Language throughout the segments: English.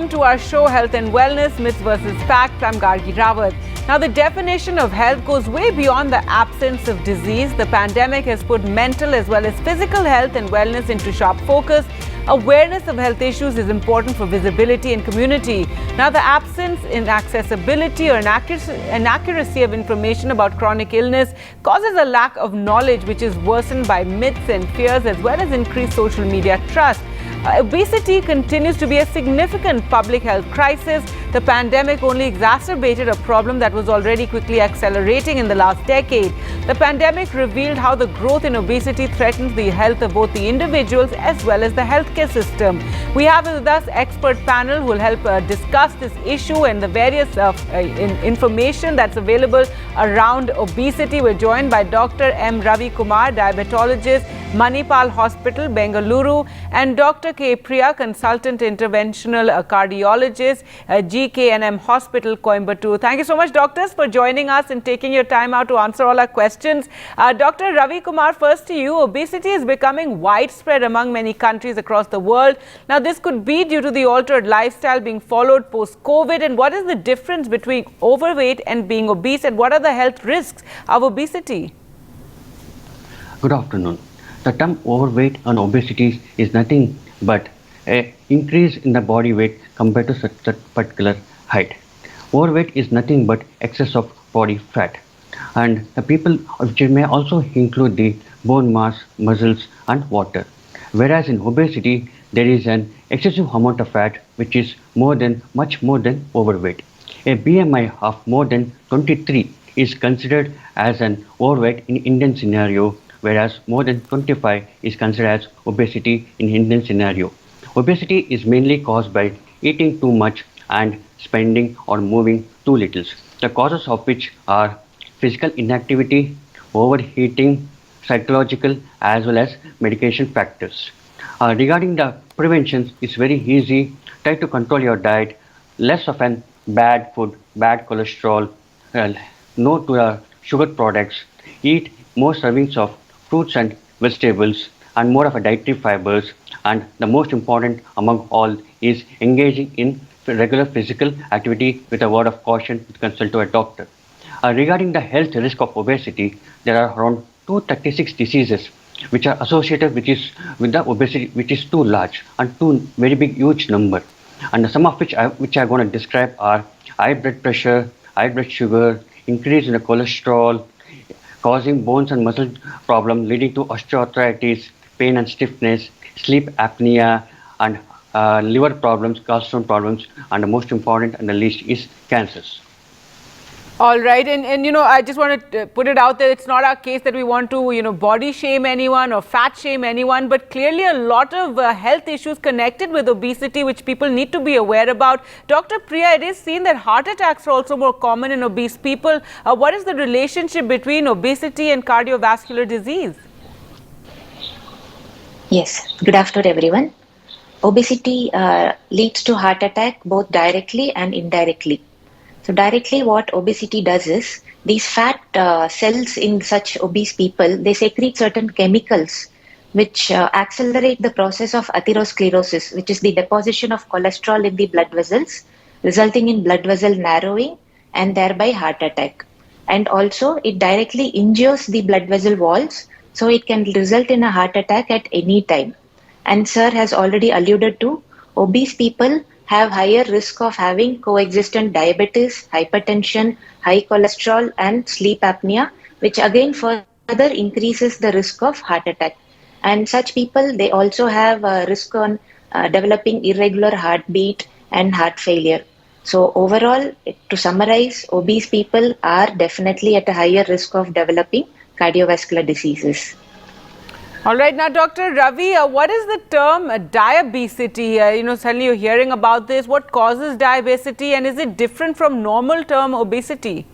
welcome to our show Health and Wellness, Myths versus Facts. I'm Gargi Rawat. Now, the definition of health goes way beyond the absence of disease. The pandemic has put mental as well as physical health and wellness into sharp focus. Awareness of health issues is important for visibility and community. Now, the absence in accessibility or inaccuracy of information about chronic illness causes a lack of knowledge, which is worsened by myths and fears as well as increased social media trust. Obesity continues to be a significant public health crisis. The pandemic only exacerbated a problem that was already quickly accelerating in the last decade. The pandemic revealed how the growth in obesity threatens the health of both the individuals as well as the healthcare system. We have with us expert panel who will help discuss this issue and the various information that's available around obesity. We're joined by Dr. M. Ravi Kumar, diabetologist, Manipal Hospital, Bengaluru, and Dr. K. Priya, consultant interventional cardiologist, GKNM Hospital, Coimbatore. Thank you so much, doctors, for joining us and taking your time out to answer all our questions. Dr. Ravi Kumar, first to you. Obesity is becoming widespread among many countries across the world. Now, this could be due to the altered lifestyle being followed post-COVID. And what is the difference between overweight and being obese, and what are the health risks of obesity? Good afternoon. The term overweight and obesity is nothing but an increase in the body weight compared to such a particular height. Overweight is nothing but excess of body fat, and the people which may also include the bone mass, muscles and water. Whereas in obesity, there is an excessive amount of fat which is much more than overweight. A BMI of more than 23 is considered as an overweight in Indian scenario, whereas more than 25 is considered as obesity in Indian scenario. Obesity is mainly caused by eating too much and spending or moving too little. The causes of which are physical inactivity, overeating, psychological as well as medication factors. Regarding the prevention, it's very easy. Try to control your diet, less of an bad food, bad cholesterol, no to sugar products, eat more servings of fruits and vegetables and more of a dietary fibers, and the most important among all is engaging in regular physical activity with a word of caution with consult to a doctor. Regarding the health risk of obesity, there are around 236 diseases which are associated with the obesity, which is too large and too very big huge number, and some of which I'm going to describe are high blood pressure, high blood sugar, increase in the cholesterol, causing bones and muscle problem leading to osteoarthritis, pain and stiffness, sleep apnea, and liver problems, gallstone problems, and the most important and the least is cancers. All right, and I just want to put it out there, it's not our case that we want to, body shame anyone or fat shame anyone, but clearly a lot of health issues connected with obesity which people need to be aware about. Dr. Priya, it is seen that heart attacks are also more common in obese people. What is the relationship between obesity and cardiovascular disease? Yes, good afternoon everyone. Obesity leads to heart attack both directly and indirectly. So directly what obesity does is, these fat cells in such obese people, they secrete certain chemicals which accelerate the process of atherosclerosis, which is the deposition of cholesterol in the blood vessels, resulting in blood vessel narrowing and thereby heart attack. And also it directly injures the blood vessel walls, so it can result in a heart attack at any time. And sir has already alluded to, obese people have higher risk of having coexistent diabetes, hypertension, high cholesterol and sleep apnea, which again further increases the risk of heart attack. And such people, they also have a risk on developing irregular heartbeat and heart failure. So overall, to summarize, obese people are definitely at a higher risk of developing cardiovascular diseases. All right, now Dr. Ravi, what is the term diabesity? Suddenly you're hearing about this. What causes diabesity, and is it different from normal term obesity?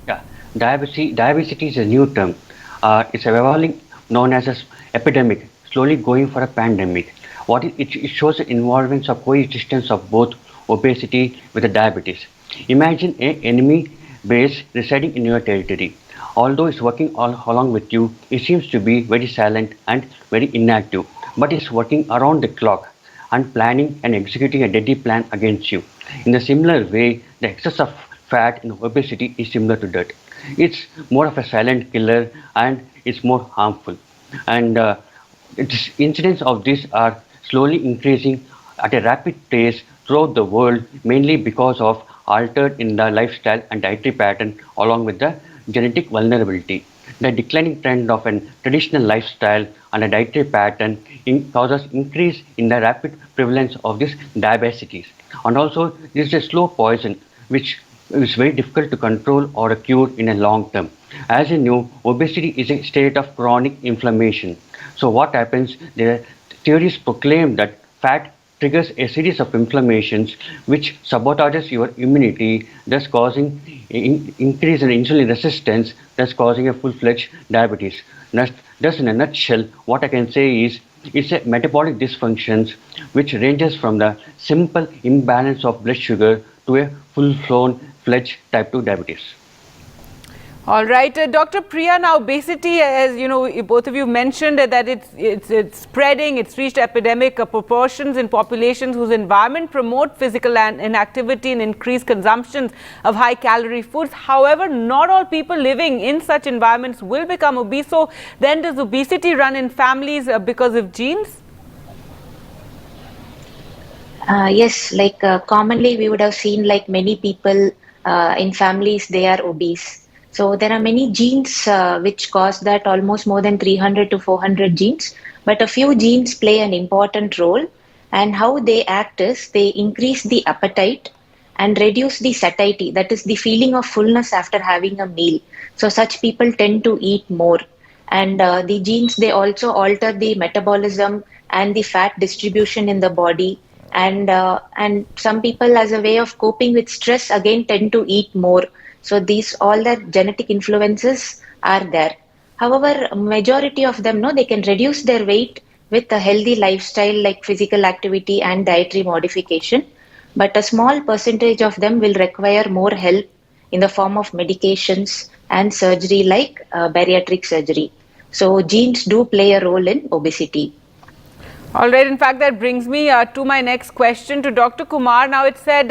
Yeah, diabesity is a new term. It's evolving, known as an epidemic, slowly going for a pandemic. It shows the involvement of coexistence of both obesity with the diabetes. Imagine an enemy base residing in your territory. Although it's working all along with you, it seems to be very silent and very inactive, but it's working around the clock. and planning and executing a deadly plan against you. In a similar way, the excess of fat in obesity is similar to that. It's more of a silent killer and it's more harmful. And its incidence of this are slowly increasing at a rapid pace throughout the world, mainly because of altered in the lifestyle and dietary pattern along with the genetic vulnerability. The declining trend of a traditional lifestyle and a dietary pattern causes increase in the rapid prevalence of this diabetes. And also, this is a slow poison which is very difficult to control or cure in a long term. As you know, obesity is a state of chronic inflammation. So what happens? The theories proclaim that fat triggers a series of inflammations which sabotages your immunity, thus causing increase in insulin resistance, thus causing a full-fledged diabetes. Thus, in a nutshell, what I can say is it's a metabolic dysfunctions which ranges from the simple imbalance of blood sugar to a full-blown fledged type 2 diabetes. All right, Dr. Priya, now obesity, as you know, both of you mentioned that it's spreading, it's reached epidemic proportions in populations whose environment promote physical inactivity and increased consumptions of high-calorie foods. However, not all people living in such environments will become obese. So then does obesity run in families because of genes? Yes, commonly we would have seen like many people in families, they are obese. So there are many genes which cause that, almost more than 300 to 400 genes, but a few genes play an important role, and how they act is they increase the appetite and reduce the satiety, that is the feeling of fullness after having a meal. So such people tend to eat more. And the genes, they also alter the metabolism and the fat distribution in the body. And some people, as a way of coping with stress, again tend to eat more. So these, all the genetic influences are there. However, majority of them, no, they can reduce their weight with a healthy lifestyle like physical activity and dietary modification. But a small percentage of them will require more help in the form of medications and surgery like bariatric surgery. So genes do play a role in obesity. All right. In fact, that brings me to my next question to Dr. Kumar. Now, it said,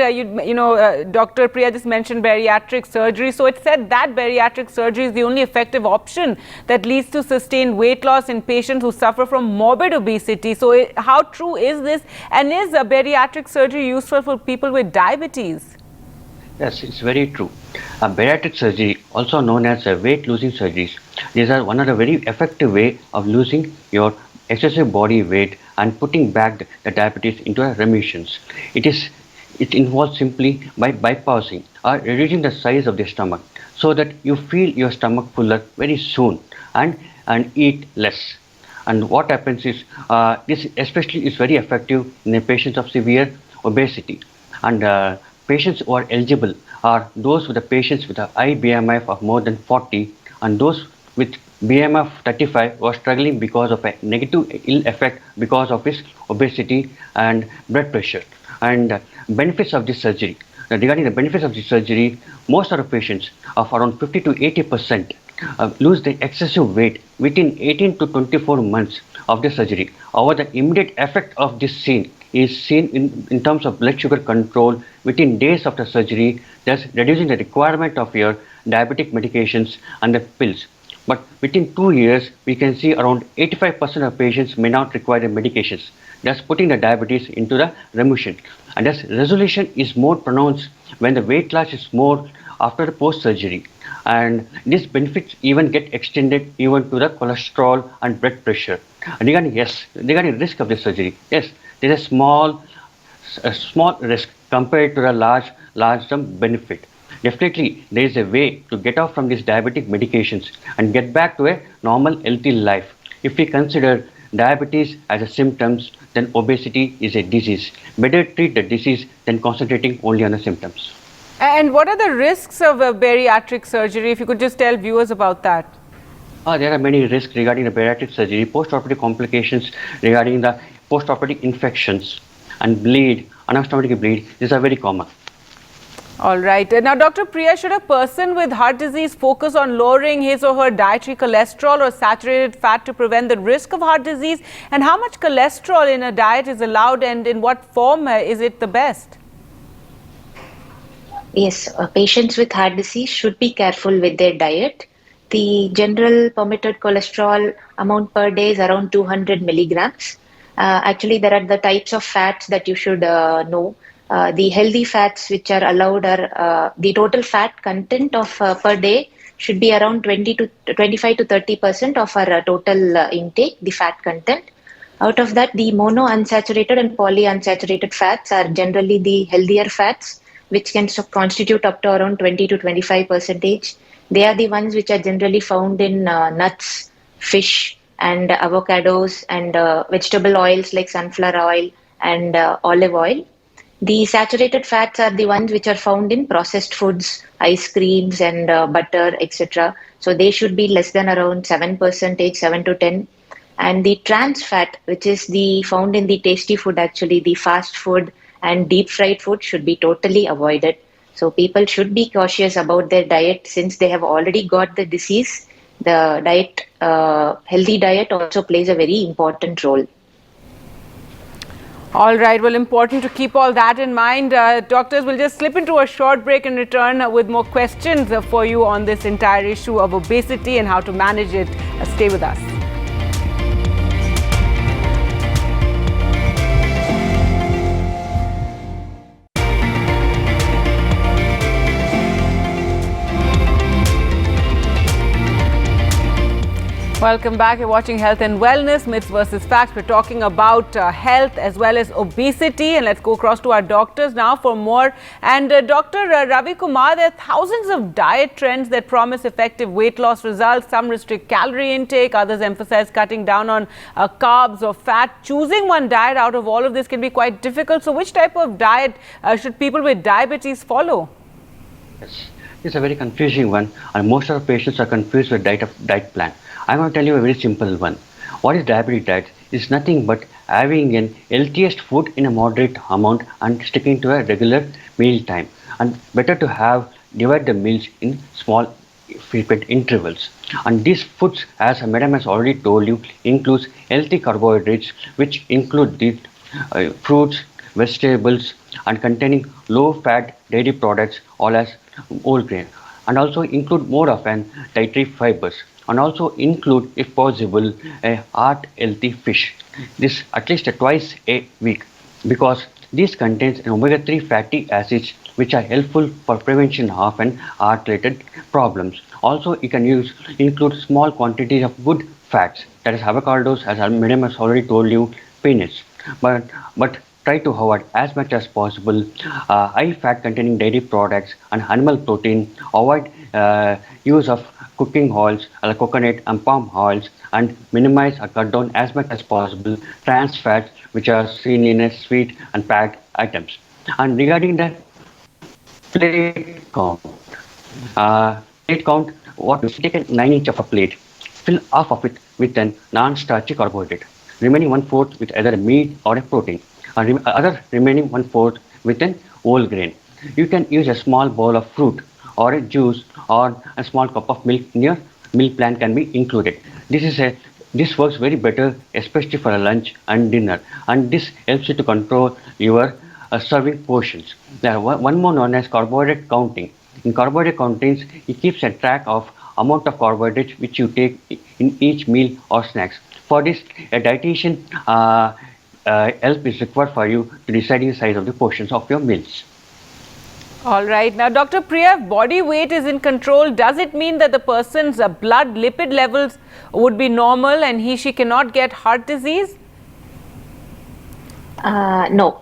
Dr. Priya just mentioned bariatric surgery. So it said that bariatric surgery is the only effective option that leads to sustained weight loss in patients who suffer from morbid obesity. So how true is this? And is bariatric surgery useful for people with diabetes? Yes, it's very true. Bariatric surgery, also known as weight losing surgeries, these are one of the very effective way of losing your excessive body weight and putting back the diabetes into a remissions. It involves simply by bypassing or reducing the size of the stomach so that you feel your stomach fuller very soon and eat less. And what happens is this especially is very effective in the patients of severe obesity. And patients who are eligible are those with the patients with a high BMI of more than 40 and those with BMI of 35 who are struggling because of a negative ill effect because of his obesity and blood pressure. And benefits of this surgery. Regarding the benefits of this surgery, most of the patients of around 50 to 80% lose the excessive weight within 18 to 24 months of the surgery. However, the immediate effect of this is seen in terms of blood sugar control within days after surgery, thus reducing the requirement of your diabetic medications and the pills. But within 2 years, we can see around 85% of patients may not require the medications, thus putting the diabetes into the remission. And thus resolution is more pronounced when the weight loss is more after the post-surgery. And these benefits even get extended even to the cholesterol and blood pressure. And regarding risk of this surgery, yes, there is a small risk compared to the large term benefit. Definitely, there is a way to get off from these diabetic medications and get back to a normal, healthy life. If we consider diabetes as a symptoms, then obesity is a disease. Better treat the disease than concentrating only on the symptoms. And what are the risks of bariatric surgery? If you could just tell viewers about that. There are many risks regarding the bariatric surgery, post-operative complications regarding the post-operative infections and bleed, anastomotic bleed. These are very common. All right. Now, Dr. Priya, should a person with heart disease focus on lowering his or her dietary cholesterol or saturated fat to prevent the risk of heart disease? And how much cholesterol in a diet is allowed, and in what form is it the best? Yes, patients with heart disease should be careful with their diet. The general permitted cholesterol amount per day is around 200 milligrams. Actually, there are the types of fats that you should know. The healthy fats which are allowed are the total fat content of per day should be around 20 to 25 to 30% of our total intake, the fat content. Out of that, the mono unsaturated and polyunsaturated fats are generally the healthier fats, which can constitute up to around 20 to 25 percentage. They are the ones which are generally found in nuts, fish, and avocados, and vegetable oils like sunflower oil and olive oil. The saturated fats are the ones which are found in processed foods, ice creams, and butter, etc. So they should be less than around 7 percentage, 7 to 10. And the trans fat, which is the found in the tasty food, actually the fast food and deep fried food, should be totally avoided. So people should be cautious about their diet since they have already got the disease. The diet, healthy diet, also plays a very important role. All right. Well, important to keep all that in mind. Doctors, will just slip into a short break and return with more questions for you on this entire issue of obesity and how to manage it. Stay with us. Welcome back. You're watching Health and Wellness, Myths versus Facts. We're talking about health as well as obesity. And let's go across to our doctors now for more. And Dr. Ravi Kumar, there are thousands of diet trends that promise effective weight loss results. Some restrict calorie intake, others emphasize cutting down on carbs or fat. Choosing one diet out of all of this can be quite difficult. So which type of diet should people with diabetes follow? Yes, it's a very confusing one, and most of the patients are confused with diet plan. I'm going to tell you a very simple one. What is diabetic diet? It's nothing but having an healthiest food in a moderate amount and sticking to a regular meal time. And better to have divide the meals in small frequent intervals. And these foods, as Madam has already told you, includes healthy carbohydrates, which include the fruits, vegetables, and containing low-fat dairy products, all as whole grain, and also include more of an dietary fibers, and also include, if possible, a heart healthy fish. This at least twice a week, because this contains an omega-3 fatty acids which are helpful for prevention of an heart-related problems. Also, you can include small quantities of good fats, that is avocados, as Madam has already told you, peanuts. But try to avoid as much as possible high fat containing dairy products and animal protein. Avoid use of cooking oils like coconut and palm oils, and minimize or cut down as much as possible trans fats which are seen in a sweet and packed items. And regarding the plate count, what we take a 9 inch of a plate, fill half of it with a non-starchy carbohydrate, remaining 1/4 with either a meat or a protein, and other remaining 1/4 with an whole grain. You can use a small bowl of fruit or a juice, or a small cup of milk in your meal plan can be included. This works very better, especially for a lunch and dinner, and this helps you to control your serving portions. There one more known as carbohydrate counting. In carbohydrate countings, it keeps a track of amount of carbohydrates which you take in each meal or snacks. For this, a dietitian help is required for you to deciding the size of the portions of your meals. All right. Now, Dr. Priya, if body weight is in control, does it mean that the person's blood lipid levels would be normal and she cannot get heart disease? No.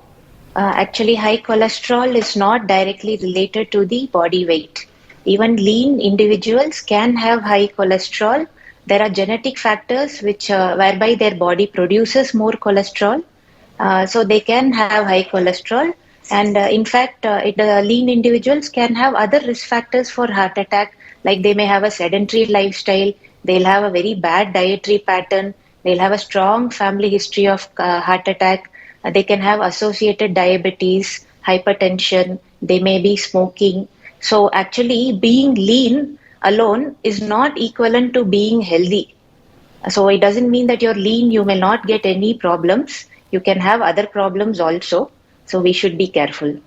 Actually, high cholesterol is not directly related to the body weight. Even lean individuals can have high cholesterol. There are genetic factors which whereby their body produces more cholesterol, so they can have high cholesterol. And in fact, lean individuals can have other risk factors for heart attack, like they may have a sedentary lifestyle, they'll have a very bad dietary pattern, they'll have a strong family history of heart attack, they can have associated diabetes, hypertension, they may be smoking. So actually being lean alone is not equivalent to being healthy. So it doesn't mean that you're lean, you may not get any problems. You can have other problems also. So we should be careful.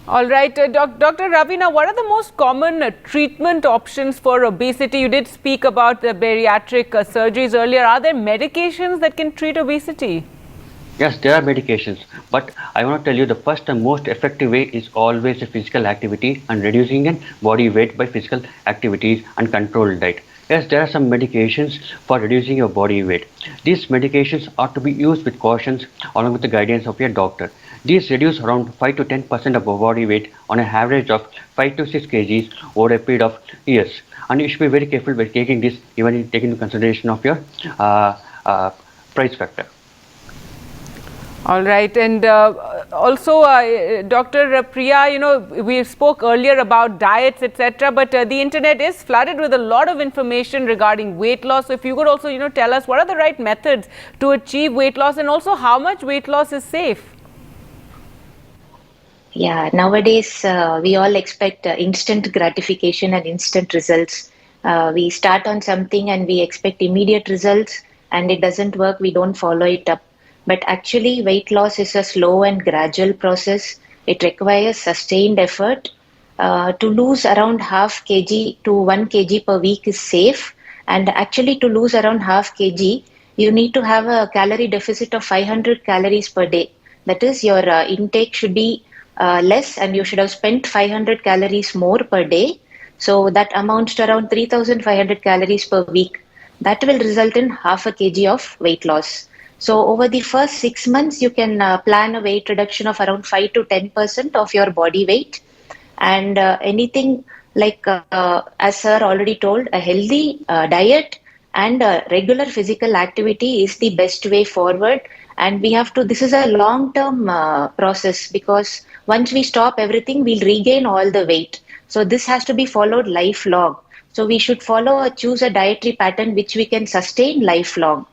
All right, Dr. Ravina, what are the most common treatment options for obesity? You did speak about the bariatric surgeries earlier. Are there medications that can treat obesity? Yes, there are medications, but I want to tell you the first and most effective way is always a physical activity and reducing in body weight by physical activities and controlled diet. Yes, there are some medications for reducing your body weight. These medications are to be used with cautions along with the guidance of your doctor. These reduce around 5 to 10% of body weight on an average of 5 to 6 kgs over a period of years. And you should be very careful by taking this, even taking into consideration of your price factor. All right, and also Dr. Priya, you know, we spoke earlier about diets, etc., but the internet is flooded with a lot of information regarding weight loss. So if you could also, you know, tell us what are the right methods to achieve weight loss, and also how much weight loss is safe? Yeah, nowadays we all expect instant gratification and instant results. We start on something and we expect immediate results, and it doesn't work, we don't follow it up. But actually, weight loss is a slow and gradual process. It requires sustained effort. To lose around half kg to 1 kg per week is safe. And actually, to lose around half kg, you need to have a calorie deficit of 500 calories per day. That is, your intake should be less, and you should have spent 500 calories more per day. So that amounts to around 3,500 calories per week. That will result in half a kg of weight loss. So over the first 6 months, you can plan a weight reduction of around 5 to 10% of your body weight. And anything like, as sir already told, a healthy diet and regular physical activity is the best way forward. And we have to, this is a long-term process, because once we stop everything, we'll regain all the weight. So this has to be followed lifelong. So we should choose a dietary pattern which we can sustain lifelong.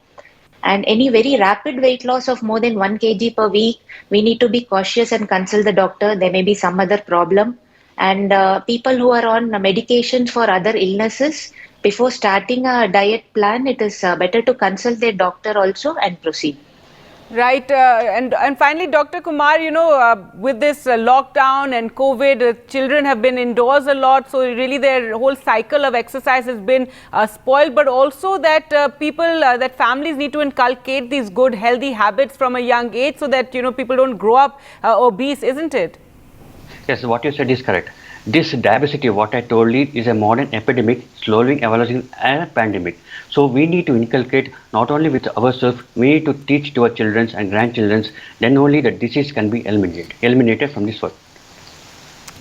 And any very rapid weight loss of more than 1 kg per week, we need to be cautious and consult the doctor. There may be some other problem. And people who are on medications for other illnesses, before starting a diet plan, it is better to consult their doctor also and proceed. Right, and finally, Dr. Kumar, you know, with this lockdown and COVID, children have been indoors a lot, so really their whole cycle of exercise has been spoiled, but also that that families need to inculcate these good, healthy habits from a young age so that, you know, people don't grow up obese, isn't it? Yes, what you said is correct. This diabetes, what I told you, is a modern epidemic, slowly evolving a pandemic. So we need to inculcate not only with ourselves, we need to teach to our children and grandchildren, then only the disease can be eliminated from this world.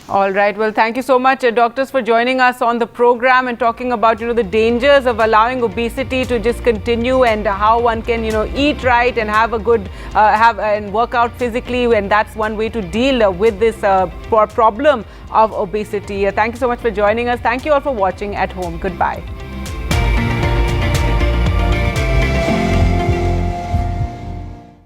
All right. Well, thank you so much, doctors, for joining us on the program and talking about, you know, the dangers of allowing obesity to just continue and how one can, you know, eat right and have a good, and work out physically. And that's one way to deal with this problem of obesity. Thank you so much for joining us. Thank you all for watching at home. Goodbye.